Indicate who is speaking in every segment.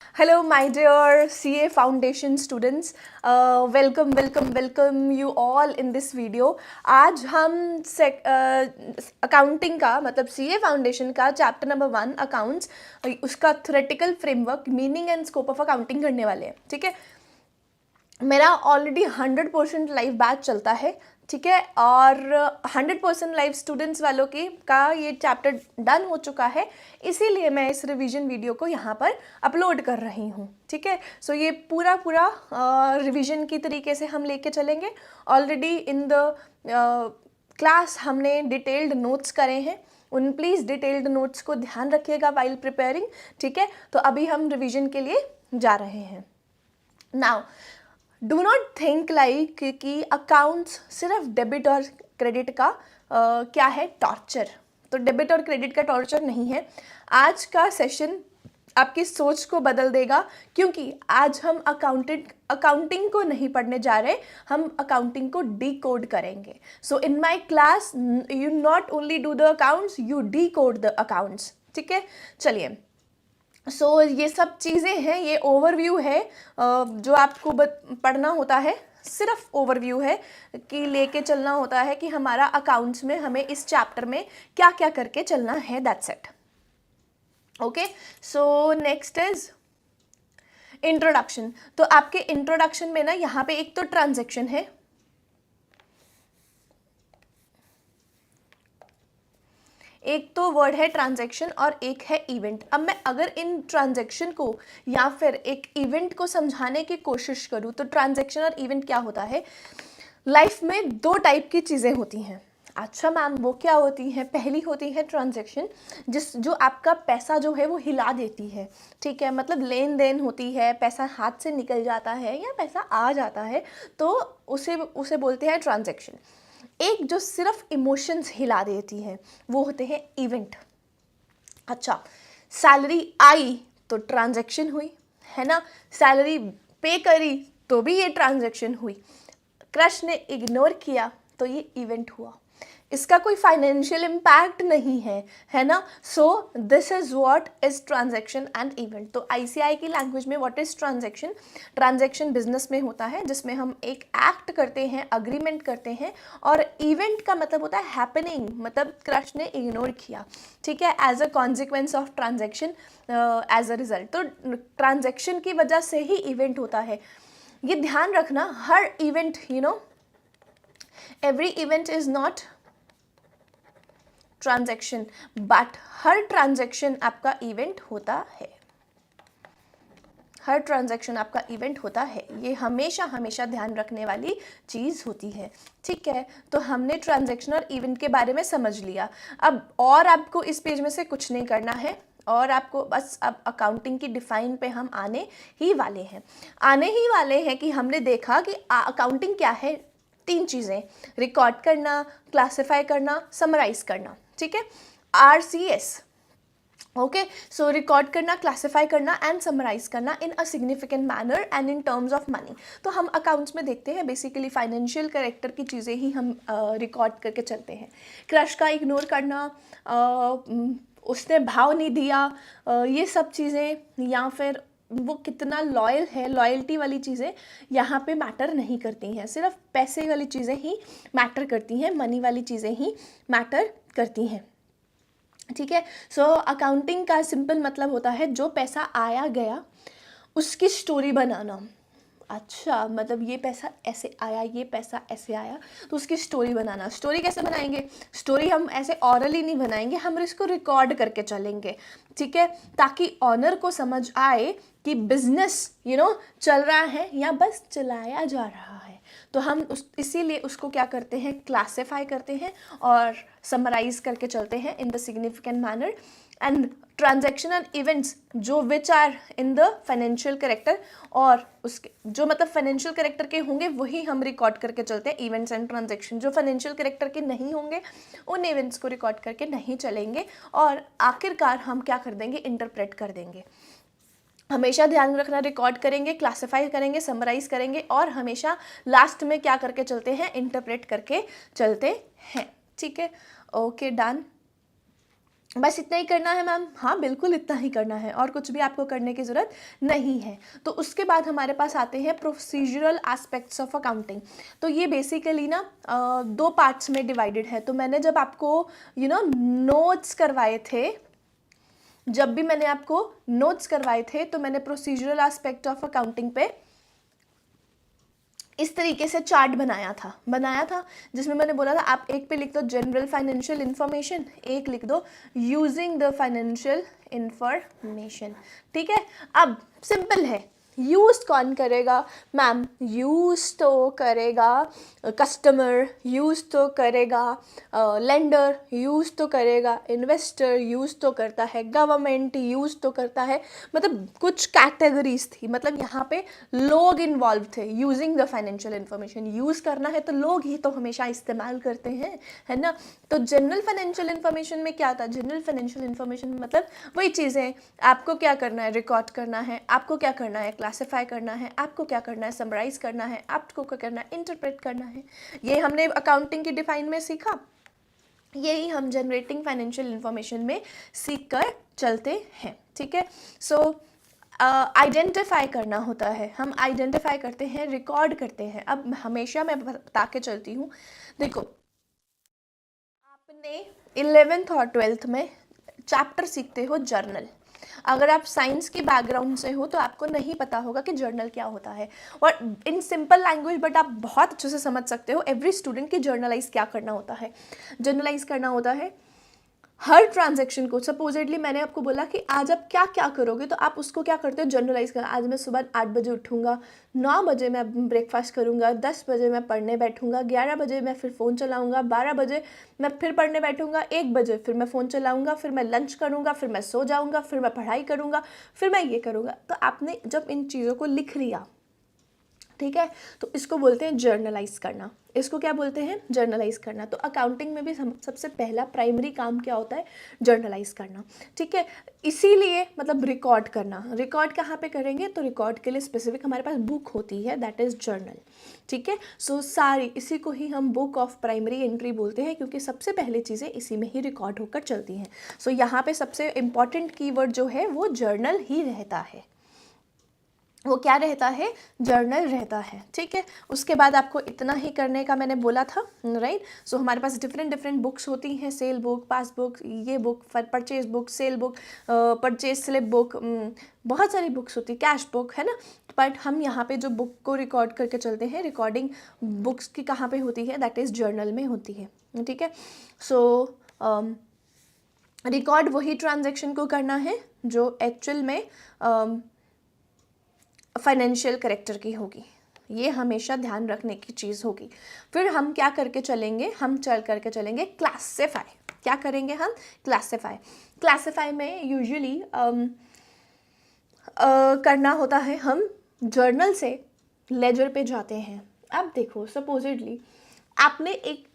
Speaker 1: Hello, my dear CA Foundation students. Welcome you all in this video. आज हम accounting का मतलब CA foundation का चैप्टर नंबर 1 अकाउंट्स उसका theoretical framework meaning and scope of accounting करने वाले हैं. ठीक है, मेरा ऑलरेडी 100% लाइव बैच चलता है. ठीक है, और 100% लाइव स्टूडेंट्स वालों की का ये चैप्टर डन हो चुका है, इसीलिए मैं इस रिवीजन वीडियो को यहाँ पर अपलोड कर रही हूँ. ठीक है, सो ये पूरा रिवीजन की तरीके से हम लेके चलेंगे. ऑलरेडी इन द क्लास हमने डिटेल्ड नोट्स करे हैं, उन प्लीज़ डिटेल्ड नोट्स को ध्यान रखिएगा वाइल प्रिपेयरिंग. ठीक है, तो अभी हम रिविजन के लिए जा रहे हैं. Now do not think like कि अकाउंट्स सिर्फ डेबिट और क्रेडिट का क्या है, टॉर्चर. तो डेबिट और क्रेडिट का टॉर्चर नहीं है. आज का सेशन आपकी सोच को बदल देगा, क्योंकि आज हम अकाउंटिंग को नहीं पढ़ने जा रहे, हम अकाउंटिंग को डीकोड करेंगे. So in my class you not only do the accounts, you decode the accounts. ठीक है, चलिए. सो ये सब चीज़ें हैं, ये ओवरव्यू है जो आपको पढ़ना होता है. सिर्फ ओवरव्यू है कि लेके चलना होता है कि हमारा अकाउंट्स में हमें इस चैप्टर में क्या क्या करके चलना है. That's it. Okay, so next is introduction. तो आपके इंट्रोडक्शन में ना यहाँ पे एक तो ट्रांजैक्शन है, एक तो वर्ड है ट्रांजैक्शन और एक है इवेंट. अब मैं अगर इन ट्रांजैक्शन को या फिर एक इवेंट को समझाने की कोशिश करूँ तो ट्रांजैक्शन और इवेंट क्या होता है. लाइफ में दो टाइप की चीज़ें होती हैं. अच्छा मैम, वो क्या होती हैं? पहली होती है ट्रांजैक्शन, जो आपका पैसा जो है वो हिला देती है. ठीक है, मतलब लेन देन होती है, पैसा हाथ से निकल जाता है या पैसा आ जाता है, तो उसे बोलते हैं ट्रांजैक्शन. एक जो सिर्फ इमोशंस हिला देती है वो होते हैं इवेंट. अच्छा, सैलरी आई तो ट्रांजैक्शन हुई, है ना. सैलरी पे करी तो भी ये ट्रांजैक्शन हुई. क्रश ने इग्नोर किया तो ये इवेंट हुआ. इसका कोई फाइनेंशियल इम्पैक्ट नहीं है, है ना. So this is what is transaction and event. तो आईसीआई की लैंग्वेज में what is transaction. Transaction business में होता है जिसमें हम एक एक्ट करते हैं, अग्रीमेंट करते हैं, और इवेंट का मतलब होता है हैपनिंग, मतलब क्रश ने इग्नोर किया. ठीक है, as a consequence of transaction, as a result. तो ट्रांजैक्शन की वजह से ही इवेंट होता है. ये ध्यान रखना, हर event every event is not transaction, but हर ट्रांजैक्शन आपका इवेंट होता है. हर ट्रांजैक्शन आपका इवेंट होता है, ये हमेशा ध्यान रखने वाली चीज़ होती है. ठीक है, तो हमने ट्रांजैक्शन और इवेंट के बारे में समझ लिया. अब और आपको इस पेज में से कुछ नहीं करना है, और आपको बस अब अकाउंटिंग की डिफाइन पे हम आने ही वाले हैं कि हमने देखा कि अकाउंटिंग क्या है. 3 चीज़ें: रिकॉर्ड करना, क्लासिफाई करना, समराइज करना. ठीक है, RCS. ओके, सो रिकॉर्ड करना, क्लासिफाई करना एंड समराइज करना in a significant manner and in terms of money. तो हम अकाउंट्स में देखते हैं बेसिकली फाइनेंशियल कैरेक्टर की चीज़ें ही हम रिकॉर्ड करके चलते हैं. क्रश का इग्नोर करना, उसने भाव नहीं दिया, ये सब चीज़ें, या फिर वो कितना लॉयल है, लॉयल्टी वाली चीज़ें यहाँ पे मैटर नहीं करती हैं. सिर्फ पैसे वाली चीज़ें ही मैटर करती हैं, मनी वाली चीज़ें ही मैटर करती हैं. ठीक है, सो अकाउंटिंग का सिंपल मतलब होता है जो पैसा आया गया उसकी स्टोरी बनाना. अच्छा, मतलब ये पैसा ऐसे आया, ये पैसा ऐसे आया, तो उसकी स्टोरी बनाना. स्टोरी कैसे बनाएंगे? स्टोरी हम ऐसे ऑरली नहीं बनाएंगे, हम इसको रिकॉर्ड करके चलेंगे. ठीक है, ताकि ऑनर को समझ आए कि बिजनेस चल रहा है या बस चलाया जा रहा है. तो हम इसीलिए उसको क्या करते हैं, क्लासिफाई करते हैं और समराइज करके चलते हैं in the significant manner. And transaction and events जो which are in the financial character, और उसके जो मतलब फाइनेंशियल करेक्टर के होंगे वही हम रिकॉर्ड करके चलते हैं. इवेंट्स एंड ट्रांजैक्शन जो फाइनेंशियल करेक्टर के नहीं होंगे उन इवेंट्स को रिकॉर्ड करके नहीं चलेंगे, और आखिरकार हम क्या कर देंगे, इंटरप्रेट कर देंगे. हमेशा ध्यान रखना, रिकॉर्ड करेंगे, क्लासिफाई करेंगे, समराइज करेंगे, और हमेशा लास्ट में क्या करके चलते हैं, इंटरप्रेट करके चलते हैं. ठीक है, ओके, डन. बस इतना ही करना है मैम? हाँ बिल्कुल इतना ही करना है, और कुछ भी आपको करने की ज़रूरत नहीं है। तो उसके बाद हमारे पास आते हैं प्रोसीजरल एस्पेक्ट्स ऑफ अकाउंटिंग। तो ये बेसिकली ना दो पार्ट्स में डिवाइडेड है। तो मैंने जब आपको नोट्स करवाए थे, जब भी मैंने आपको नोट्स करवाए थे, तो मैंने प्रोसीजरल एस्पेक्ट ऑफ अकाउंटिंग पे इस तरीके से चार्ट बनाया था जिसमें मैंने बोला था आप एक पे लिख दो जनरल फाइनेंशियल इंफॉर्मेशन, एक लिख दो यूजिंग द फाइनेंशियल इंफॉर्मेशन। ठीक है, अब सिंपल है, यूज कौन करेगा मैम? यूज तो करेगा कस्टमर, यूज तो करेगा लेंडर, यूज तो करेगा इन्वेस्टर, यूज तो करता है गवर्नमेंट, यूज तो करता है, मतलब कुछ कैटेगरीज थी, मतलब यहाँ पे लोग इन्वॉल्व थे। Using the financial information, use करना है तो लोग ही तो हमेशा इस्तेमाल करते हैं, है ना। तो जनरल फाइनेंशियल इंफॉर्मेशन में क्या था? जनरल फाइनेंशियल इंफॉर्मेशन मतलब वही चीज़ें, आपको क्या करना है? रिकॉर्ड करना है, आपको क्या करना है? क्लासिफाई करना है, आपको क्या करना है? समराइज करना है, आपको क्या करना है? इंटरप्रेट करना है। ये हमने अकाउंटिंग की डिफाइन में सीखा, यही हम जनरेटिंग फाइनेंशियल इंफॉर्मेशन में सीख कर चलते हैं। ठीक है, सो आइडेंटिफाई करना होता है, हम आइडेंटिफाई करते हैं, रिकॉर्ड करते हैं। अब हमेशा मैं बता के चलती हूँ, देखो आपने 11th और 12th में चैप्टर सीखते हो जर्नल। अगर आप साइंस की बैकग्राउंड से हो तो आपको नहीं पता होगा कि जर्नल क्या होता है, और इन सिंपल लैंग्वेज बट आप बहुत अच्छे से समझ सकते हो एवरी स्टूडेंट की जर्नलाइज क्या करना होता है। जर्नलाइज करना होता है हर ट्रांजैक्शन को। सपोजिटली मैंने आपको बोला कि आज आप क्या क्या करोगे, तो आप उसको क्या करते हो? जनरलाइज करना। आज मैं सुबह 8 बजे उठूंगा, 9 बजे मैं ब्रेकफास्ट करूंगा, 10 बजे मैं पढ़ने बैठूंगा, 11 बजे मैं फिर फ़ोन चलाऊंगा, 12 बजे मैं फिर पढ़ने बैठूंगा, 1 बजे फिर मैं फ़ोन चलाऊंगा, फिर मैं लंच करूंगा, फिर मैं सो जाऊंगा, फिर मैं पढ़ाई करूंगा, फिर मैं ये करूंगा। तो आपने जब इन चीज़ों को लिख लिया, ठीक है, तो इसको बोलते हैं जर्नलाइज करना। इसको क्या बोलते हैं? जर्नलाइज करना। तो अकाउंटिंग में भी सबसे पहला प्राइमरी काम क्या होता है? जर्नलाइज करना। ठीक है, इसीलिए मतलब रिकॉर्ड करना। रिकॉर्ड कहाँ पे करेंगे? तो रिकॉर्ड के लिए स्पेसिफिक हमारे पास बुक होती है, दैट इज जर्नल। ठीक है, सो सारी इसी को ही हम बुक ऑफ प्राइमरी एंट्री बोलते हैं, क्योंकि सबसे पहले चीज़ें इसी में ही रिकॉर्ड होकर चलती हैं। सो यहाँ पे सबसे इंपॉर्टेंट कीवर्ड जो है वो जर्नल ही रहता है। वो क्या रहता है? जर्नल रहता है। ठीक है, उसके बाद आपको इतना ही करने का मैंने बोला था, राइट। सो हमारे पास डिफरेंट बुक्स होती हैं, सेल बुक, पास बुक, ये book, purchase book, cell book, purchase slip book, बहुत सारी बुक्स होती है, कैश बुक, है ना। बट हम यहाँ पे जो बुक को रिकॉर्ड करके चलते हैं, रिकॉर्डिंग बुक्स की कहाँ पे होती है? दैट इज़ जर्नल में होती है। ठीक है, सो रिकॉर्ड वही ट्रांजेक्शन को करना है जो एक्चुअल में फाइनेंशियल करेक्टर की होगी। ये हमेशा ध्यान रखने की चीज़ होगी। फिर हम क्या करके चलेंगे? हम चल करके चलेंगे क्लासिफाई। क्या करेंगे हम? क्लासिफाई। क्लासिफाई में यूजुअली करना होता है, हम जर्नल से लेजर पे जाते हैं। अब देखो सपोजिटली आपने एक,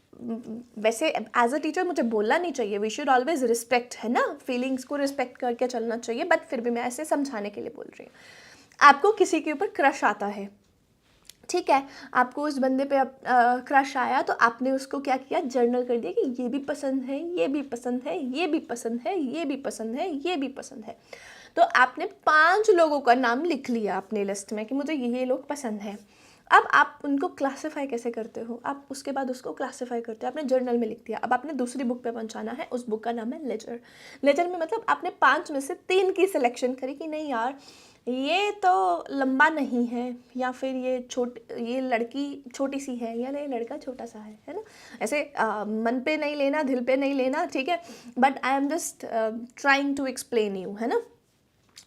Speaker 1: वैसे एज अ टीचर मुझे बोलना नहीं चाहिए, वी शुड ऑलवेज रिस्पेक्ट, है ना, फीलिंग्स को रिस्पेक्ट करके चलना चाहिए, बट फिर भी मैं ऐसे समझाने के लिए बोल रही हूँ। आपको किसी के ऊपर क्रश आता है, ठीक है, आपको उस बंदे पे क्रश आया, तो आपने उसको क्या किया? जर्नल कर दिया कि ये भी पसंद है, ये भी पसंद है, ये भी पसंद है, ये भी पसंद है, ये भी पसंद है। तो आपने 5 लोगों का नाम लिख लिया अपनी लिस्ट में कि मुझे ये लोग पसंद हैं। अब आप उनको क्लासिफाई कैसे करते हो? आप उसके बाद उसको क्लासिफाई करते हो, आपने जर्नल में लिख दिया। अब आपने दूसरी बुक पे पहुंचाना है, उस बुक का नाम है लेजर। लेजर में मतलब आपने 5 में से 3 की सिलेक्शन करी कि नहीं यार, ये तो लंबा नहीं है, या फिर ये लड़की छोटी सी है, या ये लड़का छोटा सा है ना। ऐसे मन पे नहीं लेना, दिल पे नहीं लेना, ठीक है, but I am just trying to explain you, है ना।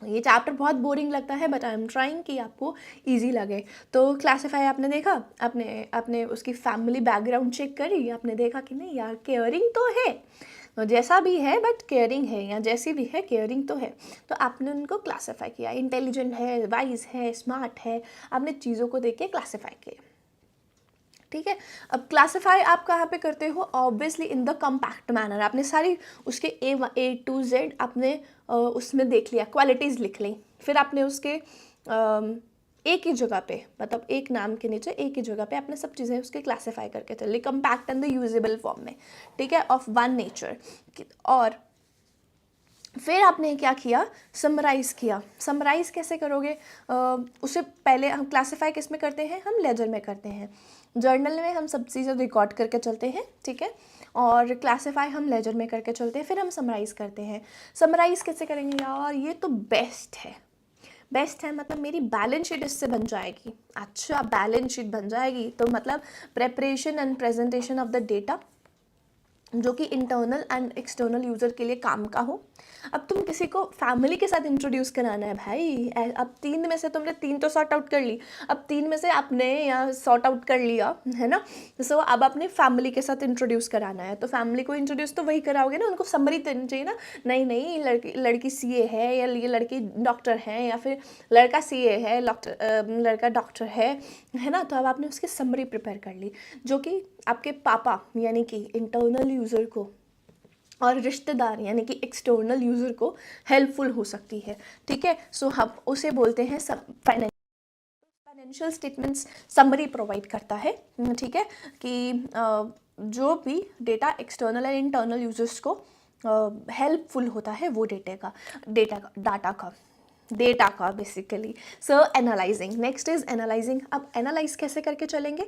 Speaker 1: ये चैप्टर बहुत बोरिंग लगता है, बट आई एम ट्राइंग कि आपको इजी लगे। तो क्लासिफाई आपने देखा, आपने उसकी फैमिली बैकग्राउंड चेक करी, आपने देखा कि नहीं यार केयरिंग तो है, तो जैसा भी है बट केयरिंग है, या जैसी भी है केयरिंग तो है। तो आपने उनको क्लासिफाई किया, इंटेलिजेंट है, वाइज है, स्मार्ट है, आपने चीज़ों को देख के क्लासिफाई किया। ठीक है, अब क्लासिफाई आप कहाँ पे करते हो? Obviously in the compact manner. आपने सारी उसके A to Z आपने उसमें देख लिया, क्वालिटीज़ लिख ली, फिर आपने उसके एक ही जगह पे, मतलब एक नाम के नीचे एक ही जगह पे आपने सब चीज़ें उसके क्लासिफाई करके चले, compact and the usable form में, ठीक है, ऑफ वन नेचर। और फिर आपने क्या किया, समराइज़ किया। समराइज़ कैसे करोगे, उससे पहले हम क्लासीफाई किस में करते हैं, हम लेजर में करते हैं। जर्नल में हम सब चीज़ें रिकॉर्ड करके चलते हैं, ठीक है, और क्लासीफाई हम लेजर में करके चलते हैं, फिर हम समराइज़ करते हैं। समराइज़ कैसे करेंगे यार, ये तो बेस्ट है, बेस्ट है मतलब मेरी बैलेंस शीट इससे बन जाएगी। अच्छा, बैलेंस शीट बन जाएगी तो मतलब preparation and presentation of the data जो कि इंटरनल एंड एक्सटर्नल यूज़र के लिए काम का हो। अब तुम किसी को फैमिली के साथ इंट्रोड्यूस कराना है भाई, अब 3 में से तुमने 3 तो सॉर्ट आउट कर ली, अब 3 में से आपने या सॉर्ट आउट कर लिया है ना, सो अब अपने फैमिली के साथ इंट्रोड्यूस कराना है, तो फैमिली को इंट्रोड्यूस तो वही कराओगे ना, उनको समरी देनी चाहिए ना, नहीं नहीं लड़की सीए है, या ये लड़की डॉक्टर है, या फिर लड़का सीए है, लड़का डॉक्टर है ना। तो अब आपने उसकी समरी प्रिपेयर कर ली, जो कि आपके पापा यानी कि इंटरनल यूज़र को और रिश्तेदार यानी कि एक्सटर्नल यूज़र को हेल्पफुल हो सकती है, ठीक है। सो हम उसे बोलते हैं फाइनेंशियल स्टेटमेंट्स समरी प्रोवाइड करता है, ठीक है, कि जो भी data external and internal users को हेल्पफुल होता है वो डेटा का basically. So analysing, next is analysing. अब एनालाइज कैसे करके चलेंगे,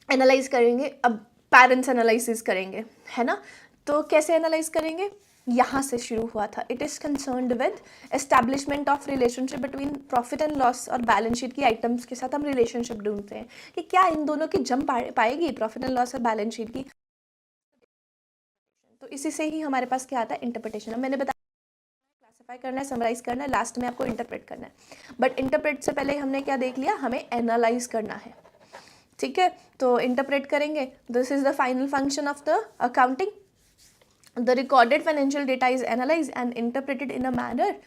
Speaker 1: एनालाइज करेंगे, अब पेरेंट्स एनालिसिस करेंगे, है ना। तो कैसे एनालाइज करेंगे, यहाँ से शुरू हुआ था, it is concerned with establishment of relationship between profit and loss, और बैलेंस शीट की आइटम्स के साथ हम रिलेशनशिप ढूंढते हैं कि क्या इन दोनों की जम पाएगी, प्रॉफिट एंड लॉस और बैलेंस शीट की। तो इसी से ही हमारे पास क्या आता है, इंटरप्रिटेशन। अब मैंने बताया क्लासीफाई करना है, समराइज करना है, लास्ट में आपको इंटरप्रेट करना है, बट इंटरप्रेट से पहले हमने क्या देख लिया, हमें एनालाइज करना है, ठीक है। तो इंटरप्रेट करेंगे, this is the final function of the accounting. The recorded financial data is analyzed and interpreted in a manner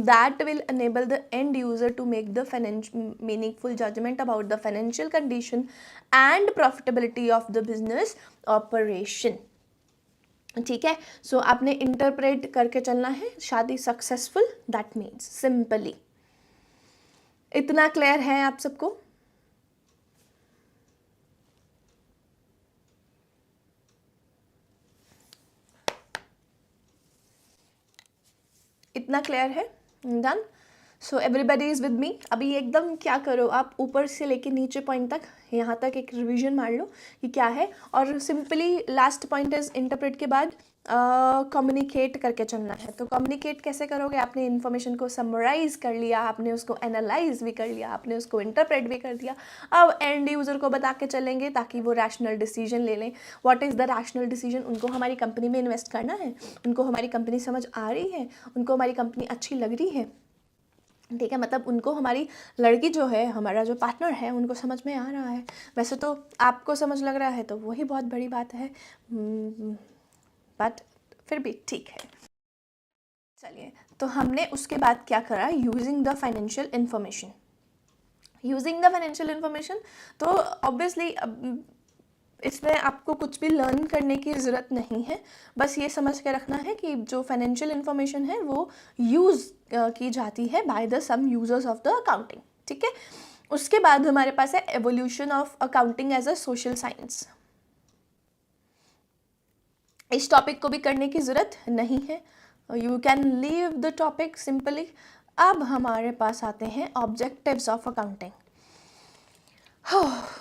Speaker 1: that will enable the end user to make the meaningful judgment about the financial condition and profitability of the business operation, ठीक है। सो आपने interpret करके चलना है, शादी successful, that means simply. इतना clear है आप सबको, इतना क्लियर है, done. So everybody is with me. अभी एकदम क्या करो, आप ऊपर से लेके नीचे पॉइंट तक, यहाँ तक एक रिवीजन मार लो कि क्या है, और simply last point is interpret के बाद कम्युनिकेट करके चलना है। तो कम्युनिकेट कैसे करोगे, आपने इन्फॉर्मेशन को समराइज कर लिया, आपने उसको एनालाइज भी कर लिया, आपने उसको इंटरप्रेट भी कर दिया, अब एंड यूज़र को बता के चलेंगे ताकि वो रैशनल डिसीजन ले लें। What is the rational decision, उनको हमारी कंपनी में इन्वेस्ट करना है, उनको हमारी कंपनी समझ आ रही है, उनको हमारी कंपनी अच्छी लग रही है, ठीक है, मतलब उनको हमारी लड़की जो है, हमारा जो पार्टनर है, उनको समझ में आ रहा है। वैसे तो आपको समझ लग रहा है तो वही बहुत बड़ी बात है, बट फिर भी ठीक है। चलिए, तो हमने उसके बाद क्या करा, using the financial information. Using the financial information, तो ऑब्वियसली इसमें आपको कुछ भी लर्न करने की ज़रूरत नहीं है, बस ये समझ के रखना है कि जो फाइनेंशियल इंफॉर्मेशन है वो यूज़ की जाती है by the some users of the accounting, ठीक है। उसके बाद हमारे पास है evolution of accounting as a social science. इस टॉपिक को भी करने की ज़रूरत नहीं है, you can leave the topic simply. अब हमारे पास आते हैं objectives of accounting.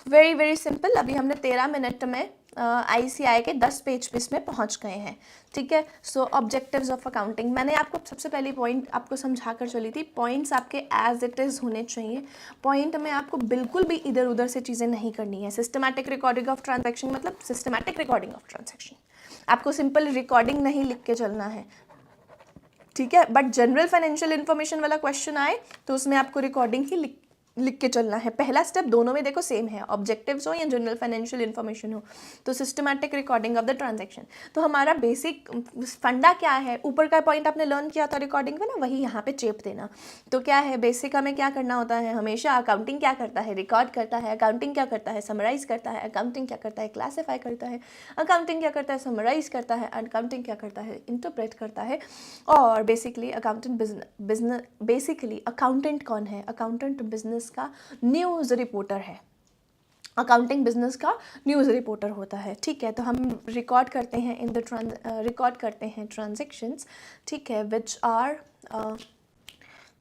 Speaker 1: Very very simple. अभी हमने 13 मिनट में ICI के 10 पेज पे इसमें पहुंच गए हैं, ठीक है। सो ऑब्जेक्टिव्स ऑफ अकाउंटिंग, मैंने आपको सबसे पहली पॉइंट आपको समझा कर चली थी, पॉइंट्स आपके एज इट इज़ होने चाहिए। पॉइंट में आपको बिल्कुल भी इधर उधर से चीज़ें नहीं करनी है। सिस्टमैटिक रिकॉर्डिंग ऑफ ट्रांजैक्शन मतलब सिस्टमैटिक रिकॉर्डिंग ऑफ ट्रांजैक्शन, आपको सिंपल रिकॉर्डिंग नहीं लिख के चलना है, ठीक है। बट जनरल फाइनेंशियल इन्फॉर्मेशन वाला क्वेश्चन आए तो उसमें आपको रिकॉर्डिंग ही लिख के चलना है। पहला स्टेप दोनों में देखो सेम है, ऑब्जेक्टिव्स हो या जनरल फाइनेंशियल इन्फॉर्मेशन हो, तो systematic recording of the transaction. तो हमारा बेसिक फंडा क्या है, ऊपर का पॉइंट आपने लर्न किया था रिकॉर्डिंग में ना, वही यहाँ पे चेप देना। तो क्या है बेसिक, हमें क्या करना होता है, हमेशा अकाउंटिंग क्या करता है, रिकॉर्ड करता है, अकाउंटिंग क्या करता है, समराइज करता है, अकाउंटिंग क्या करता है, क्लासीफाई करता है, अकाउंटिंग क्या करता है, समराइज करता है, अकाउंटिंग क्या करता है, इंटरप्रेट करता है। और बेसिकली बेसिकली अकाउंटेंट कौन है, अकाउंटेंट बिजनेस का न्यूज़ रिपोर्टर है, अकाउंटिंग बिजनेस का न्यूज़ रिपोर्टर होता है, ठीक है। तो हम रिकॉर्ड करते हैं रिकॉर्ड करते हैं ट्रांजेक्शन्स, ठीक है, विच आर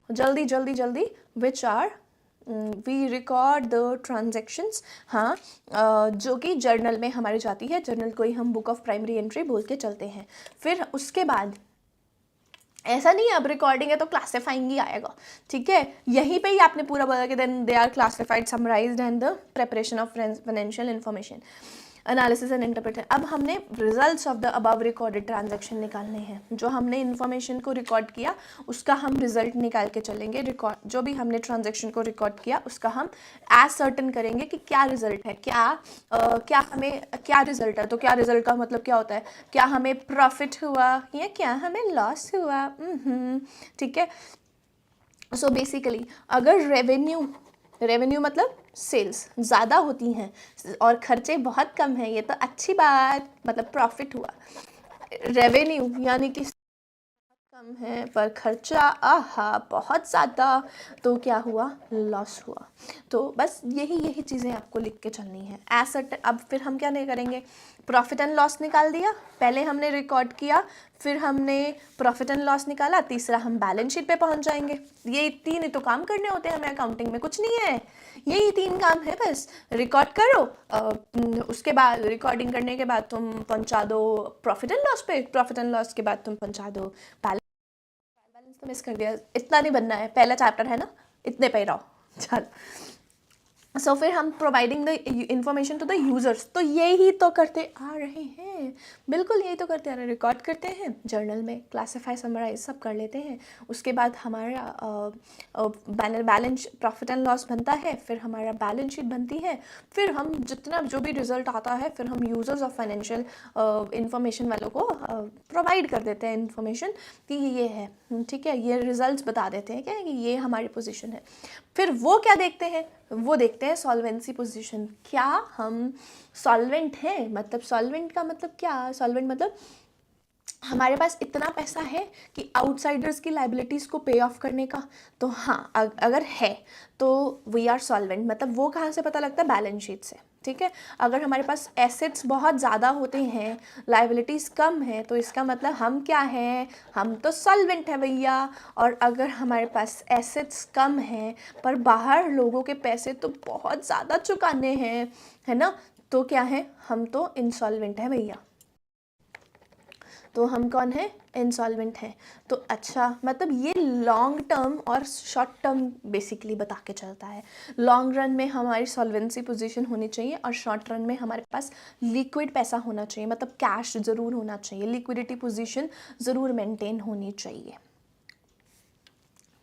Speaker 1: जल्दी जल्दी जल्दी which are we record the transactions, हाँ, जो कि जर्नल में हमारी जाती है। जर्नल को ही हम बुक ऑफ प्राइमरी एंट्री बोल के चलते हैं। फिर उसके बाद ऐसा नहीं है अब रिकॉर्डिंग है तो क्लासिफाइंग ही आएगा, ठीक है। यहीं पे ही आपने पूरा बोला कि then they are classified, summarised and the preparation of financial information, analysis and interpretation. अब हमने results of the above recorded transaction निकालने हैं। जो हमने इन्फॉर्मेशन को रिकॉर्ड किया उसका हम रिजल्ट निकाल के चलेंगे। रिकॉर्ड जो भी हमने ट्रांजैक्शन को रिकॉर्ड किया उसका हम एज सर्टन करेंगे कि क्या रिजल्ट है, क्या हमें क्या रिजल्ट है। तो क्या रिजल्ट का मतलब क्या होता है, क्या हमें प्रॉफिट हुआ या क्या हमें लॉस हुआ, ठीक है। सो बेसिकली अगर रेवेन्यू मतलब सेल्स ज़्यादा होती हैं और खर्चे बहुत कम हैं, ये तो अच्छी बात, मतलब प्रॉफिट हुआ। रेवेन्यू यानी कि कम है पर खर्चा आहा बहुत ज़्यादा, तो क्या हुआ, लॉस हुआ। तो बस यही चीज़ें आपको लिख के चलनी है एसेट। अब फिर हम क्या नहीं करेंगे, प्रॉफिट एंड लॉस निकाल दिया, पहले हमने रिकॉर्ड किया, फिर हमने प्रॉफिट एंड लॉस निकाला, तीसरा हम बैलेंस शीट पे पहुंच जाएंगे। ये 3 ही तो काम करने होते हैं हमें अकाउंटिंग में, कुछ नहीं है, यही 3 काम है बस। रिकॉर्ड करो, उसके बाद रिकॉर्डिंग करने के बाद तुम पहुंचा दो प्रॉफिट एंड लॉस पे, प्रॉफिट एंड लॉस के बाद तुम पहुंचा दो बैलेंस तो मिस कर दिया, इतना नहीं बनना है, पहला चैप्टर है ना, इतने पे ही रहो, चल। सो फिर हम providing the information to the users, तो यही तो करते आ रहे हैं, बिल्कुल यही तो करते आ रहे हैं। रिकॉर्ड करते हैं जर्नल में, क्लासीफाई समराइज सब कर लेते हैं, उसके बाद हमारा बैलेंस प्रॉफिट एंड लॉस बनता है, फिर हमारा बैलेंस शीट बनती है, फिर हम जितना जो भी रिजल्ट आता है फिर हम यूज़र्स ऑफ फाइनेंशियल इंफॉर्मेशन वालों को प्रोवाइड कर देते हैं इंफॉर्मेशन कि ये है, ठीक है, ये रिजल्ट्स बता देते हैं क्या कि ये हमारी पोजीशन है। फिर वो क्या देखते हैं, वो देखते हैं सॉल्वेंसी पोजीशन, क्या हम सॉल्वेंट हैं, मतलब सॉल्वेंट का मतलब क्या, सॉल्वेंट मतलब हमारे पास इतना पैसा है कि आउटसाइडर्स की लाइबिलिटीज़ को पे ऑफ करने का। तो हाँ, अगर है तो वी आर सॉल्वेंट, मतलब वो कहाँ से पता लगता है, बैलेंस शीट से, ठीक है। अगर हमारे पास एसेट्स बहुत ज़्यादा होते हैं, लाइबिलिटीज़ कम है, तो इसका मतलब हम क्या हैं, हम तो सॉल्वेंट हैं भैया। और अगर हमारे पास एसेट्स कम हैं पर बाहर लोगों के पैसे तो बहुत ज़्यादा चुकाने हैं, है ना, तो क्या है, हम तो इंसॉल्वेंट हैं भैया। तो हम कौन है, इंसॉल्वेंट हैं। तो अच्छा, मतलब ये लॉन्ग टर्म और शॉर्ट टर्म बेसिकली बता के चलता है। लॉन्ग रन में हमारी सॉल्वेंसी पोजीशन होनी चाहिए और शॉर्ट रन में हमारे पास लिक्विड पैसा होना चाहिए, मतलब कैश ज़रूर होना चाहिए, लिक्विडिटी पोजीशन ज़रूर मेंटेन होनी चाहिए,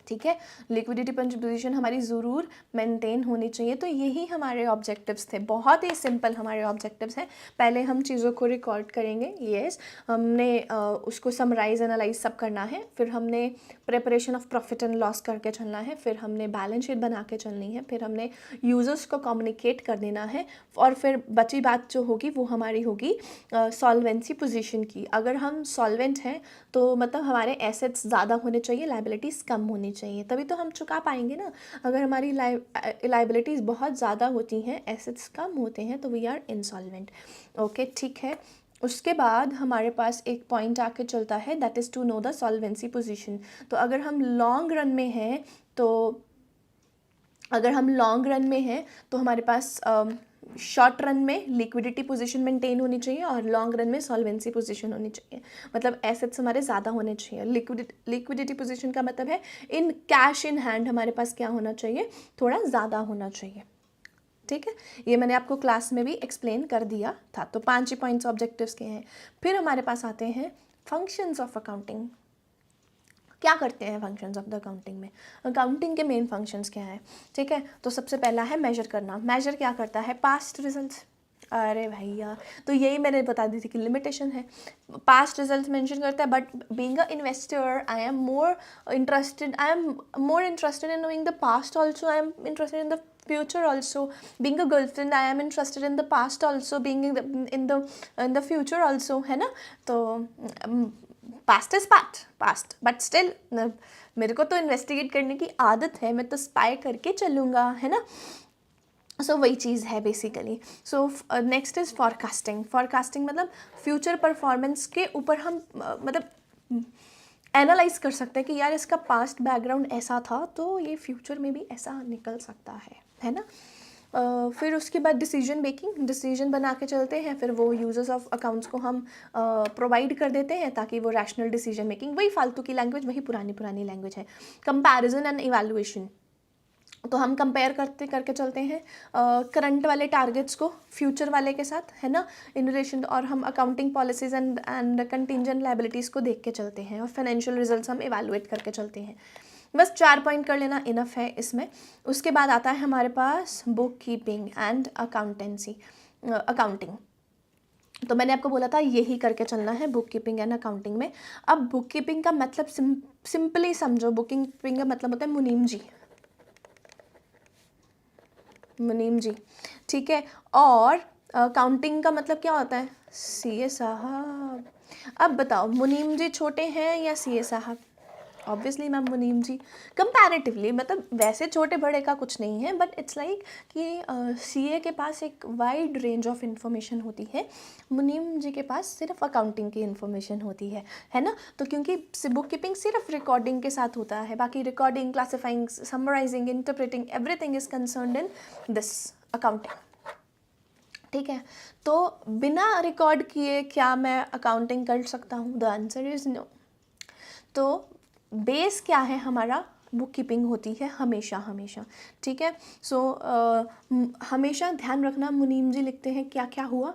Speaker 1: ठीक है। लिक्विडिटी पोजीशन हमारी ज़रूर मेंटेन होनी चाहिए। तो यही हमारे ऑब्जेक्टिव्स थे, बहुत ही सिंपल हमारे ऑब्जेक्टिव्स हैं। पहले हम चीज़ों को रिकॉर्ड करेंगे, यस, हमने उसको समराइज एनालाइज सब करना है, फिर हमने preparation of profit and loss करके चलना है, फिर हमने बैलेंस शीट बना के चलनी है, फिर हमने यूज़र्स को कम्युनिकेट कर देना है, और फिर बची बात जो होगी वो हमारी होगी सॉल्वेंसी पोजीशन की। अगर हम सॉल्वेंट हैं तो मतलब हमारे एसेट्स ज़्यादा होने चाहिए, लाइबिलिटीज़ कम होनी चाहिए, तभी तो हम चुका पाएंगे ना। अगर हमारी लाइबिलिटीज़ बहुत ज़्यादा होती हैं, एसेट्स कम होते हैं, तो वी आर इंसॉल्वेंट, ओके, ठीक है। उसके बाद हमारे पास एक पॉइंट आके चलता है, that is to know the solvency position. तो अगर हम लॉन्ग रन में हैं तो हमारे पास शॉर्ट रन में लिक्विडिटी पोजीशन मेंटेन होनी चाहिए और लॉन्ग रन में सॉल्वेंसी पोजीशन होनी चाहिए, मतलब एसेट्स हमारे ज़्यादा होने चाहिए। लिक्विडिटी पोजीशन का मतलब है इन कैश इन हैंड हमारे पास क्या होना चाहिए, थोड़ा ज़्यादा होना चाहिए, ठीक है। ये मैंने आपको क्लास में भी एक्सप्लेन कर दिया था। तो 5 ही पॉइंट्स ऑब्जेक्टिव्स के हैं। फिर हमारे पास आते हैं फंक्शंस ऑफ अकाउंटिंग। क्या करते हैं फंक्शंस ऑफ द अकाउंटिंग में, अकाउंटिंग के मेन फंक्शंस क्या है, ठीक है। तो सबसे पहला है मेजर करना। मेजर क्या करता है, पास्ट रिजल्ट्स। अरे भैया, तो यही मैंने बता दी थी कि लिमिटेशन है, पास्ट रिजल्ट्स मेंशन करता है, but being a investor I am more interested in knowing the past also, I am interested in the future also. Being a girlfriend I am interested in the past also, being in the future also, है ना। तो past is past but still मेरे को तो investigate करने की आदत है, मैं तो स्पाई करके चलूँगा, है ना। सो वही चीज़ है basically. So next is forecasting. Forecasting मतलब फ्यूचर परफॉर्मेंस के ऊपर हम मतलब एनालाइज कर सकते हैं कि यार इसका पास्ट बैकग्राउंड ऐसा था तो ये फ्यूचर में भी ऐसा निकल सकता है ना। फिर उसके बाद डिसीजन मेकिंग, डिसीजन बना के चलते हैं, फिर वो यूजर्स ऑफ अकाउंट्स को हम प्रोवाइड कर देते हैं ताकि वो रैशनल डिसीजन मेकिंग, वही फालतू की लैंग्वेज, वही पुरानी पुरानी लैंग्वेज है। कंपैरिजन एंड इवैल्यूएशन, तो हम कंपेयर करके चलते हैं करंट वाले टारगेट्स को फ्यूचर वाले के साथ, है ना, इन रिलेशन। और हम accounting policies and contingent liabilities को देख के चलते हैं, और फाइनेंशियल रिजल्ट्स हम इवैल्यूएट करके चलते हैं। बस 4 पॉइंट कर लेना इनफ है इसमें। उसके बाद आता है हमारे पास book keeping and accountancy, accounting. तो मैंने आपको बोला था यही करके चलना है बुक कीपिंग एंड अकाउंटिंग में। अब बुक कीपिंग का मतलब सिंपली समझो, बुक कीपिंग का मतलब होता है मुनीम जी, मुनीम जी, ठीक है। और काउंटिंग का मतलब क्या होता है? सीए साहब। अब बताओ मुनीम जी छोटे हैं या सीए साहब? ऑब्वियसली मैम मुनीम जी। कंपैरेटिवली, मतलब वैसे छोटे बड़े का कुछ नहीं है, बट इट्स लाइक कि सीए के पास एक वाइड रेंज ऑफ इंफॉर्मेशन होती है, मुनीम जी के पास सिर्फ अकाउंटिंग की इंफॉर्मेशन होती है ना। तो क्योंकि बुक कीपिंग सिर्फ रिकॉर्डिंग के साथ होता है, बाकी recording, classifying, summarising, interpreting, everything is concerned in this accounting, ठीक है। तो बिना रिकॉर्ड किए क्या मैं अकाउंटिंग कर सकता हूँ? The answer is no. तो बेस क्या है हमारा? बुक कीपिंग होती है हमेशा हमेशा, ठीक है। सो हमेशा ध्यान रखना, मुनीम जी लिखते हैं क्या क्या हुआ,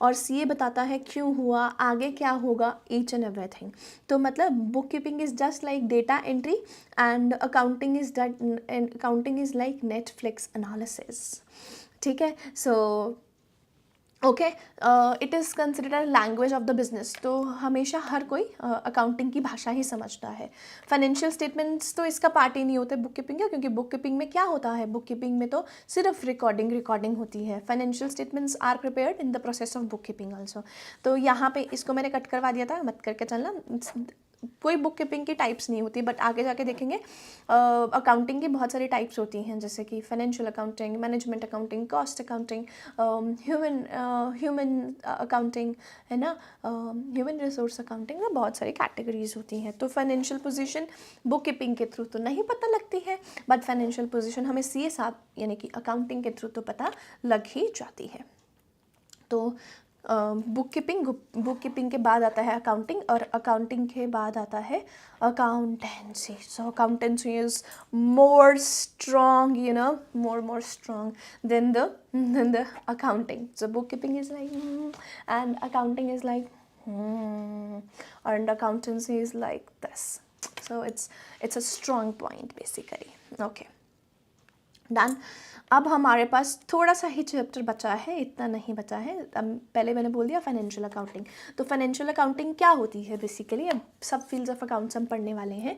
Speaker 1: और सीए बताता है क्यों हुआ, आगे क्या होगा, ईच एंड एवरीथिंग। तो मतलब book keeping is just like data entry, and accounting is like Netflix analysis, ठीक है। So okay, it is considered language of the business. तो हमेशा हर कोई अकाउंटिंग की भाषा ही समझता है। फाइनेंशियल स्टेटमेंट्स तो इसका पार्ट ही नहीं होते बुक कीपिंग का, क्योंकि बुक कीपिंग में क्या होता है, बुक कीपिंग में तो सिर्फ रिकॉर्डिंग होती है। Financial statements are prepared in the process of book keeping also. तो यहाँ पे इसको मैंने कट करवा दिया था, मत करके चलना, कोई बुक कीपिंग की टाइप्स नहीं होती, बट आगे जाके देखेंगे अकाउंटिंग की बहुत सारी टाइप्स होती हैं, जैसे कि financial accounting, management accounting, cost accounting, human accounting, है ना, ह्यूमन रिसोर्स अकाउंटिंग में बहुत सारी कैटेगरीज होती हैं। तो फाइनेंशियल पोजीशन बुक कीपिंग के थ्रू तो नहीं पता लगती है, बट फाइनेंशियल पोजीशन हमें सीए साहब यानी कि अकाउंटिंग के थ्रू तो पता लग ही जाती है। तो बुक कीपिंग के बाद आता है अकाउंटिंग, और अकाउंटिंग के बाद आता है accountancy. So accountancy is more strong, you know, more strong than the accounting. So bookkeeping is like and accounting is like and accountancy is like this. So it's a strong point basically. Okay, done. अब हमारे पास थोड़ा सा ही chapter बचा है, इतना नहीं बचा है। अब पहले मैंने बोल दिया फाइनेंशियल अकाउंटिंग। तो फाइनेंशियल अकाउंटिंग क्या होती है बेसिकली? अब सब फील्ड्स ऑफ अकाउंट्स हम पढ़ने वाले हैं।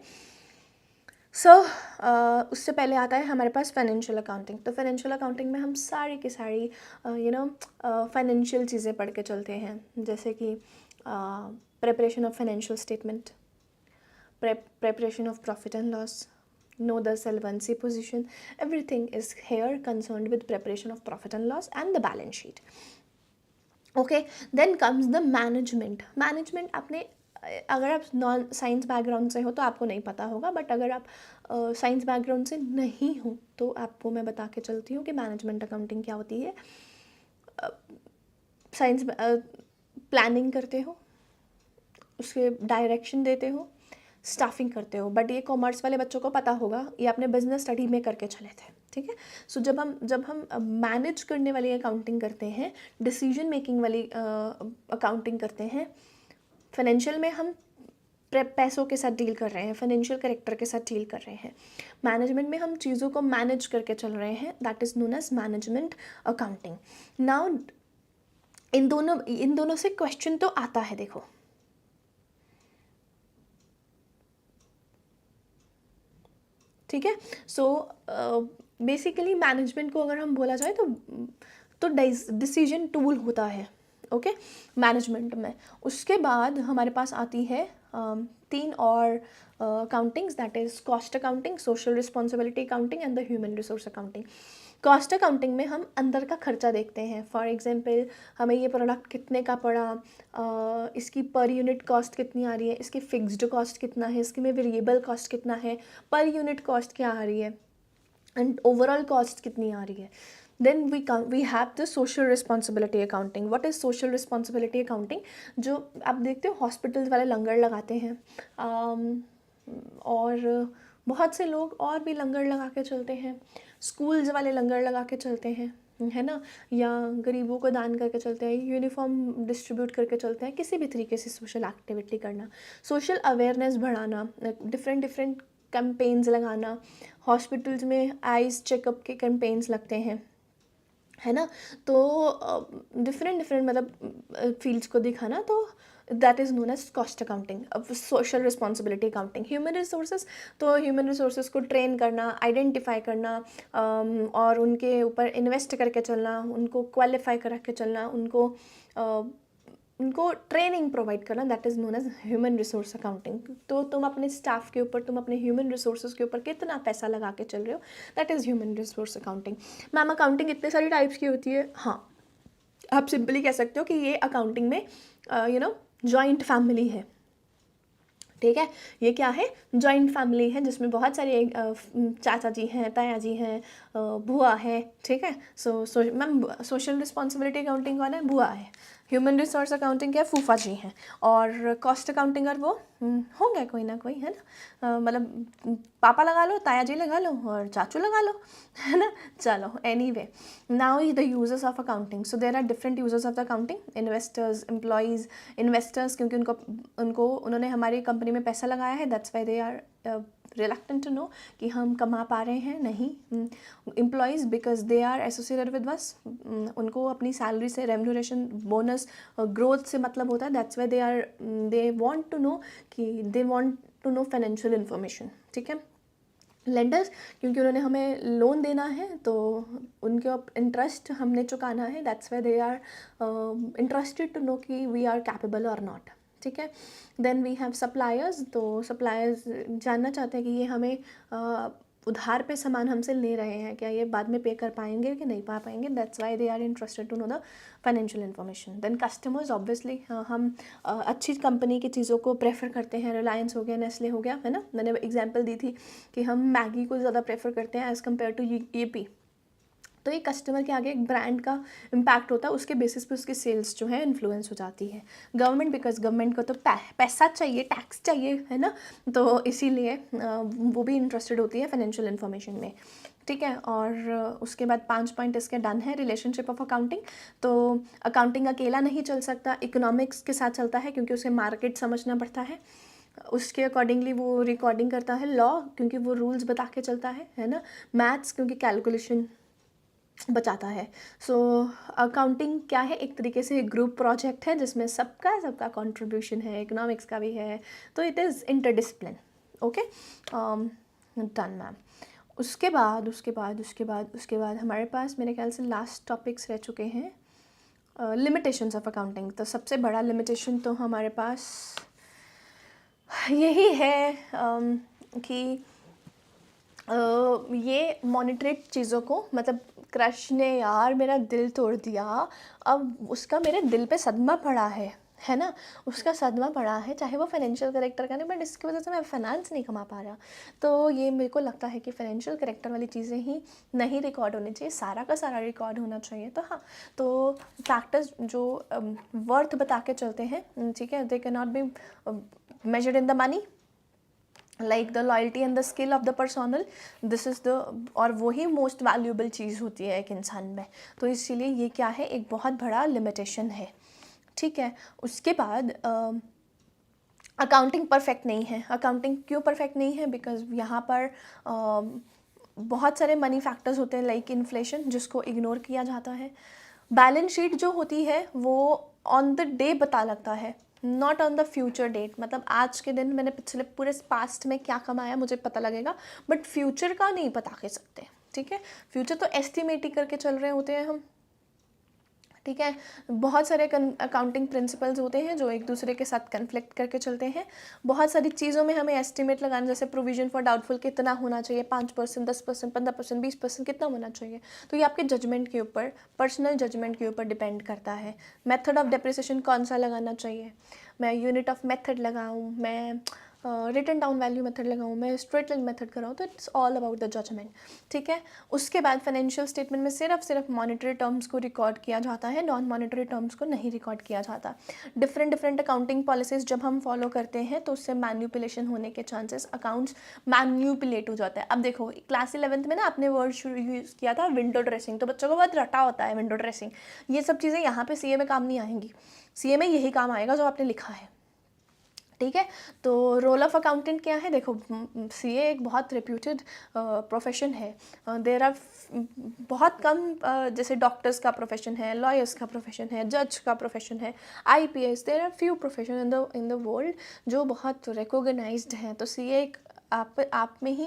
Speaker 1: सो उससे पहले आता है हमारे पास फाइनेंशियल अकाउंटिंग। तो फाइनेंशियल अकाउंटिंग में हम सारी की सारी फाइनेंशियल चीज़ें पढ़ के चलते हैं, जैसे कि preparation of financial statement, preparation of profit and loss, know the solvency position, everything is here concerned with preparation of profit and loss and the balance sheet. Okay, then comes the management अपने, अगर आप non science background से हो तो आपको नहीं पता होगा, बट अगर आप साइंस बैकग्राउंड से नहीं हो तो आपको मैं बता के चलती हूँ कि मैनेजमेंट अकाउंटिंग क्या होती है। साइंस प्लानिंग करते हो, उसके डायरेक्शन देते हो, स्टाफिंग करते हो, बट ये कॉमर्स वाले बच्चों को पता होगा, ये अपने बिजनेस स्टडी में करके चले थे, ठीक है। सो जब हम मैनेज करने वाली अकाउंटिंग करते हैं, डिसीजन मेकिंग वाली अकाउंटिंग करते हैं, फाइनेंशियल में हम पैसों के साथ डील कर रहे हैं, फाइनेंशियल कैरेक्टर के साथ डील कर रहे हैं, मैनेजमेंट में हम चीज़ों को मैनेज करके चल रहे हैं, that is known as management accounting. Now इन दोनों से क्वेश्चन तो आता है, देखो ठीक है। सो बेसिकली मैनेजमेंट को अगर हम बोला जाए तो डिसीजन टूल होता है, ओके, मैनेजमेंट में। उसके बाद हमारे पास आती है 3 और accountings, that is cost accounting, social responsibility accounting and the human resource accounting. Cost accounting में हम अंदर का खर्चा देखते हैं। फॉर एग्जांपल हमें ये प्रोडक्ट कितने का पड़ा, इसकी पर यूनिट कॉस्ट कितनी आ रही है, इसकी फिक्स्ड कॉस्ट कितना है, इसकी में वेरिएबल कॉस्ट कितना है, पर यूनिट कॉस्ट क्या आ रही है, एंड ओवरऑल कॉस्ट कितनी आ रही है। Then we have the social responsibility accounting. What is social responsibility accounting? जो आप देखते हो हॉस्पिटल्स वाले लंगर लगाते हैं, और बहुत से लोग और भी लंगर लगा के चलते हैं, स्कूल्स वाले लंगर लगा के चलते हैं, है ना, या गरीबों को दान करके चलते हैं, यूनिफॉर्म डिस्ट्रीब्यूट करके चलते हैं। किसी भी तरीके से सोशल एक्टिविटी करना, सोशल अवेयरनेस बढ़ाना, डिफरेंट डिफरेंट कैंपेन्स लगाना। हॉस्पिटल्स में आइज़ चेकअप के कैंपेन्स लगते हैं, है ना, तो डिफरेंट डिफरेंट मतलब फील्ड्स को दिखाना, तो that is known as cost accounting. अब social responsibility accounting, human resources, तो ह्यूमन रिसोर्सेज को ट्रेन करना, आइडेंटिफाई करना, और उनके ऊपर इन्वेस्ट करके चलना, उनको क्वालिफाई करा के चलना, उनको ट्रेनिंग प्रोवाइड करना, that is known as human resource accounting. तो तुम अपने स्टाफ के ऊपर, तुम अपने ह्यूमन रिसोर्सेज के ऊपर कितना पैसा लगा के चल रहे हो, that is human resource accounting. Ma'am accounting इतने सारी टाइप्स की होती है। हाँ, आप सिंपली कह सकते हो कि ये अकाउंटिंग में जॉइंट फैमिली है। ठीक है, ये क्या है? जॉइंट फैमिली है, जिसमें बहुत सारे चाचा जी हैं, ताया जी हैं, बुआ है। ठीक है, मैम सोशल रिस्पॉन्सिबिलिटी अकाउंटिंग कौन है? बुआ है। ह्यूमन रिसोर्स अकाउंटिंग क्या है? फूफा जी हैं। और कॉस्ट अकाउंटिंग और वो होंगे कोई ना कोई, है ना, मतलब पापा लगा लो, ताया जी लगा लो, और चाचू लगा लो, है ना। चलो, anyway, now the users of accounting. So there are different users of the accounting. Investors, employees. Investors क्योंकि उन्होंने हमारी कंपनी में पैसा लगाया है, that's why they are reluctant to know कि हम कमा पा रहे हैं नहीं। Employees because they are associated with us, उनको अपनी सैलरी से, रेम्यूनरेशन, बोनस, ग्रोथ से मतलब होता है, that's why they want to know कि they want to know financial information. ठीक है, लेंडर्स क्योंकि उन्होंने हमें लोन देना है, तो उनके इंटरेस्ट हमने चुकाना है, that's why they are interested to know कि वी आर कैपेबल और नॉट। ठीक है, देन वी हैव सप्लायर्स। तो सप्लायर्स जानना चाहते हैं कि ये हमें उधार पे सामान हमसे ले रहे हैं, क्या ये बाद में पे कर पाएंगे कि नहीं पा पाएंगे, that's why they are interested to know the financial information. Then customers, obviously हम अच्छी कंपनी की चीज़ों को प्रेफर करते हैं, रिलायंस हो गया, नेस्ले हो गया, है ना। मैंने एग्जांपल दी थी कि हम मैगी को ज़्यादा प्रेफर करते हैं एज़ कम्पेयर टू ईपी। तो ये कस्टमर के आगे एक ब्रांड का इम्पैक्ट होता है, उसके बेसिस पे उसकी सेल्स जो है इन्फ्लुएंस हो जाती है। गवर्नमेंट, बिकॉज गवर्नमेंट को तो पैसा चाहिए, टैक्स चाहिए, है ना, तो इसीलिए वो भी इंटरेस्टेड होती है फाइनेंशियल इन्फॉर्मेशन में। ठीक है, और उसके बाद 5 पॉइंट इसके डन है। रिलेशनशिप ऑफ अकाउंटिंग, तो अकाउंटिंग अकेला नहीं चल सकता, इकोनॉमिक्स के साथ चलता है क्योंकि उसे मार्केट समझना पड़ता है, उसके अकॉर्डिंगली वो रिकॉर्डिंग करता है। लॉ क्योंकि वो रूल्स बता के चलता है ना। मैथ्स क्योंकि कैलकुलेशन बचाता है। सो अकाउंटिंग क्या है? एक तरीके से ग्रुप प्रोजेक्ट है जिसमें सबका कंट्रीब्यूशन है, इकोनॉमिक्स का भी है, तो it is interdiscipline. Okay, done ma'am. उसके बाद हमारे पास मेरे ख्याल से लास्ट टॉपिक्स रह चुके हैं, लिमिटेशंस ऑफ अकाउंटिंग। तो सबसे बड़ा लिमिटेशन तो हमारे पास यही है कि ये मॉनिटरेट चीज़ों को, मतलब क्रश ने यार मेरा दिल तोड़ दिया, अब उसका मेरे दिल पे सदमा पड़ा है ना, उसका सदमा पड़ा है, चाहे वो फाइनेंशियल करेक्टर का नहीं, बट इसकी वजह से मैं फाइनेंस नहीं कमा पा रहा। तो ये मेरे को लगता है कि फाइनेंशियल करेक्टर वाली चीज़ें ही नहीं रिकॉर्ड होनी चाहिए, सारा का सारा रिकॉर्ड होना चाहिए। तो हाँ, तो फैक्टर्स जो वर्थ बता के चलते हैं, ठीक है, they can not be measured in the money, like the loyalty and the skill of the personal, this is the, और वही मोस्ट वैल्यूएबल चीज़ होती है एक इंसान में। तो इसीलिए ये क्या है, एक बहुत बड़ा लिमिटेशन है। ठीक है, उसके बाद अकाउंटिंग परफेक्ट नहीं है। अकाउंटिंग क्यों परफेक्ट नहीं है? बिकॉज यहाँ पर बहुत सारे मनी फैक्टर्स होते हैं, लाइक इन्फ्लेशन, जिसको इग्नोर किया जाता है। बैलेंस शीट जो होती है वो ऑन द डे पता लगता है, not on the future date. मतलब आज के दिन मैंने पिछले पूरे पास्ट में क्या कमाया मुझे पता लगेगा, बट फ्यूचर का नहीं पता कर सकते। ठीक है, फ्यूचर तो एस्टिमेट ही करके चल रहे होते हैं हम, ठीक है। बहुत सारे अकाउंटिंग प्रिंसिपल्स होते हैं जो एक दूसरे के साथ कन्फ्लिक्ट करके चलते हैं। बहुत सारी चीज़ों में हमें एस्टिमेट लगाना, जैसे प्रोविजन फॉर डाउटफुल कितना होना चाहिए, 5%, 10%, 15%, 20% कितना होना चाहिए, तो ये आपके जजमेंट के ऊपर, पर्सनल जजमेंट के ऊपर डिपेंड करता है। मेथड ऑफ डेप्रिसिएशन कौन सा लगाना चाहिए, मैं यूनिट ऑफ मेथड लगाऊँ, मैं रिटन डाउन वैल्यू मेथड लगाऊँ, मैं स्ट्रेट लाइन मेथड कराऊँ, तो it's all about the judgement. ठीक है। उसके बाद फाइनेंशियल स्टेटमेंट में सिर्फ मॉनेटरी टर्म्स को रिकॉर्ड किया जाता है, नॉन मॉनेटरी टर्म्स को नहीं रिकॉर्ड किया जाता। डिफरेंट अकाउंटिंग पॉलिसीज जब हम फॉलो करते हैं तो उससे मैन्यूपुलेशन होने के चांसेस, अकाउंट्स मैन्यूपुलेट हो जाता है। अब देखो क्लास 11th में ना आपने वर्ड यूज़ किया था विंडो ड्रेसिंग, तो बच्चों को बहुत रटा होता है विंडो ड्रेसिंग। ये सब चीज़ें यहाँ पे सीए में काम नहीं आएंगी, सीए में यही काम आएगा जो आपने लिखा है। ठीक है। तो रोल ऑफ अकाउंटेंट क्या है, देखो सीए एक बहुत रिप्यूटेड प्रोफेशन है। देर आर बहुत कम जैसे डॉक्टर्स का प्रोफेशन है, लॉयर्स का प्रोफेशन है, जज का प्रोफेशन है, IPS, there are few profession in the world जो बहुत रिकॉग्नाइज्ड हैं। तो सीए एक आप में ही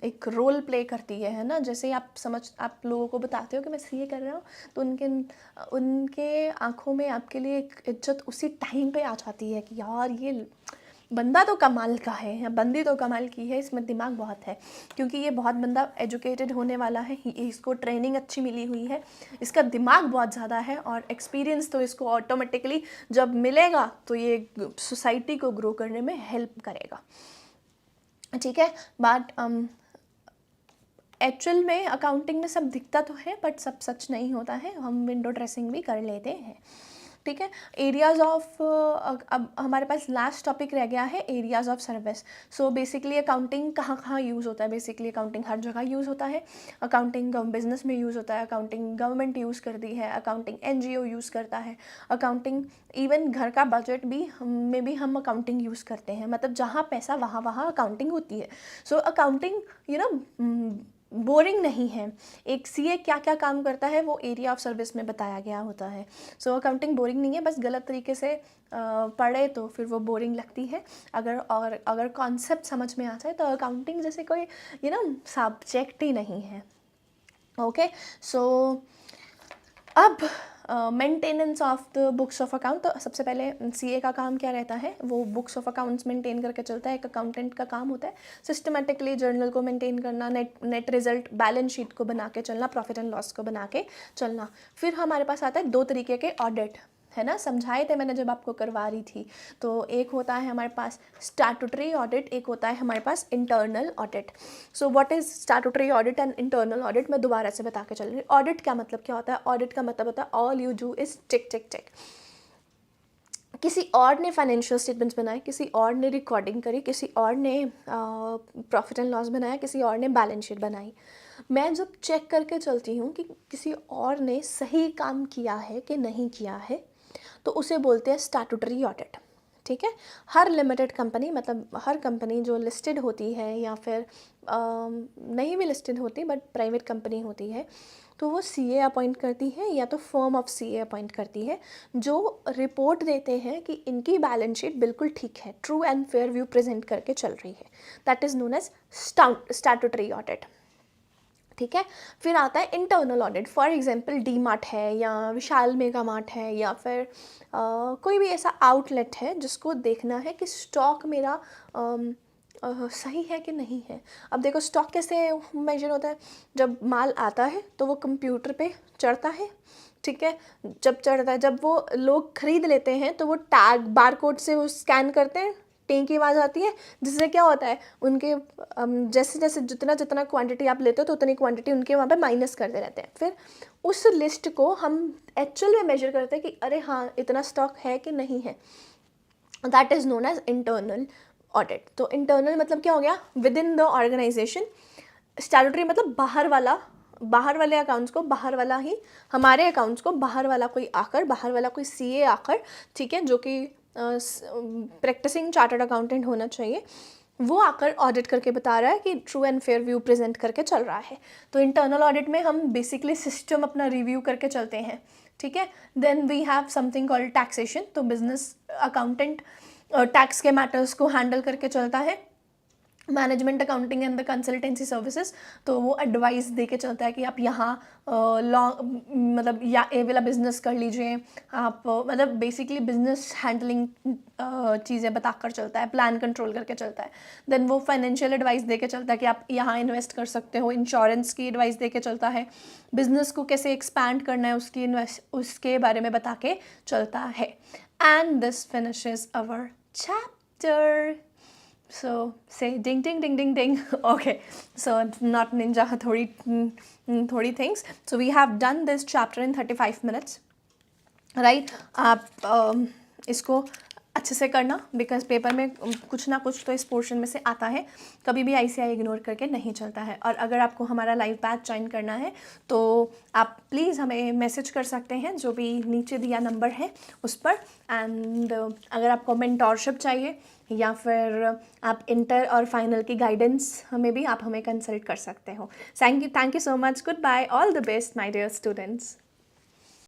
Speaker 1: एक रोल प्ले करती है ना। जैसे आप लोगों को बताते हो कि मैं सीए कर रहा हूँ, तो उनके आंखों में आपके लिए एक इज्जत उसी टाइम पे आ जाती है कि यार ये बंदा तो कमाल का है या बंदी तो कमाल की है, इसमें दिमाग बहुत है, क्योंकि ये बहुत बंदा एजुकेटेड होने वाला है, इसको ट्रेनिंग अच्छी मिली हुई है, इसका दिमाग बहुत ज़्यादा है, और एक्सपीरियंस तो इसको ऑटोमेटिकली जब मिलेगा तो ये सोसाइटी को ग्रो करने में हेल्प करेगा। ठीक है। बट एक्चुअल में अकाउंटिंग में सब दिखता तो है बट सब सच नहीं होता है, हम विंडो ड्रेसिंग भी कर लेते हैं। ठीक है। एरियाज़ ऑफ, अब हमारे पास लास्ट टॉपिक रह गया है areas of service. So basically accounting कहाँ कहाँ यूज़ होता है, बेसिकली अकाउंटिंग हर जगह यूज़ होता है। अकाउंटिंग बिजनेस में यूज़ होता है, अकाउंटिंग गवर्नमेंट यूज़ करती है, अकाउंटिंग एनजीओ यूज़ करता है, अकाउंटिंग इवन घर का बजट भी में भी हम अकाउंटिंग यूज़ करते हैं, मतलब जहाँ पैसा वहाँ वहाँ अकाउंटिंग होती है। सो अकाउंटिंग बोरिंग नहीं है। एक सीए क्या क्या काम करता है वो एरिया ऑफ सर्विस में बताया गया होता है। सो अकाउंटिंग बोरिंग नहीं है, बस गलत तरीके से पढ़े तो फिर वो बोरिंग लगती है। अगर कॉन्सेप्ट समझ में आ जाए तो अकाउंटिंग जैसे कोई सब्जेक्ट ही नहीं है। ओके। सो अब maintenance of the books of account, तो सबसे पहले सीए का काम क्या रहता है, वो बुक्स ऑफ अकाउंट्स मेंटेन करके चलता है। एक अकाउंटेंट का काम होता है सिस्टमेटिकली जर्नल को मेंटेन करना, नेट रिजल्ट बैलेंस शीट को बना के चलना, प्रॉफिट एंड लॉस को बना के चलना। फिर हमारे पास आता है दो तरीके के ऑडिट, है ना, समझाए थे मैंने जब आपको करवा रही थी। तो एक होता है हमारे पास स्टैट्यूटरी ऑडिट, एक होता है हमारे पास internal audit. So what is statutory audit and internal audit, मैं दोबारा से बता के चल रही। ऑडिट का मतलब क्या होता है, ऑडिट का मतलब होता है all you do is tick tick tick. किसी और ने फाइनेंशियल स्टेटमेंट्स बनाए, किसी और ने रिकॉर्डिंग करी, किसी और ने प्रॉफिट एंड लॉस बनाया, किसी और ने बैलेंस शीट बनाई। मैं जब चेक करके चलती हूँ कि किसी और ने सही काम किया है कि नहीं किया है, तो उसे बोलते हैं स्टैट्यूटरी ऑडिट। ठीक है। हर लिमिटेड कंपनी, मतलब हर कंपनी जो लिस्टेड होती है या फिर नहीं भी लिस्टेड होती बट प्राइवेट कंपनी होती है, तो वो सीए अपॉइंट करती है या तो फर्म ऑफ सीए अपॉइंट करती है, जो रिपोर्ट देते हैं कि इनकी बैलेंस शीट बिल्कुल ठीक है, true and fair view present करके चल रही है। That is known as statutory audit. ठीक है। फिर आता है internal audit. For example D Mart है या विशाल मेगा मार्ट है या फिर कोई भी ऐसा आउटलेट है जिसको देखना है कि स्टॉक मेरा सही है कि नहीं है। अब देखो स्टॉक कैसे मेजर होता है, जब माल आता है तो वो कंप्यूटर पे चढ़ता है। ठीक है। जब चढ़ता है, जब वो लोग खरीद लेते हैं तो वो टैग बारकोड से वो स्कैन करते हैं, टिंग की आवाज़ आती है, जिससे क्या होता है उनके जैसे जैसे जितना जितना क्वांटिटी आप लेते हो तो उतनी क्वांटिटी उनके वहाँ पे माइनस करते रहते हैं। फिर उस लिस्ट को हम एक्चुअल में मेजर करते हैं कि अरे हाँ इतना स्टॉक है कि नहीं है। That is known as internal audit. तो इंटरनल मतलब क्या हो गया, within the organisation. Statutory मतलब बाहर वाले अकाउंट्स को बाहर वाला ही, हमारे अकाउंट्स को बाहर वाला कोई सीए आकर, ठीक है, जो कि प्रैक्टिसिंग चार्टर्ड अकाउंटेंट होना चाहिए, वो आकर ऑडिट करके बता रहा है कि true and fair view present करके चल रहा है। तो इंटरनल ऑडिट में हम बेसिकली सिस्टम अपना रिव्यू करके चलते हैं। ठीक है। Then we have something called taxation. तो बिजनेस अकाउंटेंट टैक्स के मैटर्स को हैंडल करके चलता है। Management accounting and the consultancy services, तो वो एडवाइस दे के चलता है कि आप यहाँ लॉन्ग मतलब या ए वाला बिजनेस कर लीजिए आप, मतलब बेसिकली बिजनेस हैंडलिंग चीज़ें बताकर चलता है, प्लान कंट्रोल करके चलता है। देन वो फाइनेंशियल एडवाइस दे के चलता है कि आप यहाँ इन्वेस्ट कर सकते हो, इंश्योरेंस की एडवाइस दे के चलता है, बिजनेस को कैसे एक्सपैंड करना है उसके बारे में बता के चलता है। And this finishes our chapter. So say ding ding ding ding ding. Okay, so not ninja थोड़ी things. So we have done this chapter in 35 minutes, right? आप इसको अच्छे से करना, बिकॉज पेपर में कुछ ना कुछ तो इस पोर्शन में से आता है, कभी भी ICI इग्नोर करके नहीं चलता है। और अगर आपको हमारा लाइव बैच ज्वाइन करना है तो आप प्लीज़ हमें मैसेज कर सकते हैं, जो भी नीचे दिया नंबर है उस पर। एंड अगर आपको मेंटोरशिप चाहिए या फिर आप इंटर और फाइनल की गाइडेंस हमें भी आप हमें कंसल्ट कर सकते हो। Thank you so much, goodbye, all the best my dear students.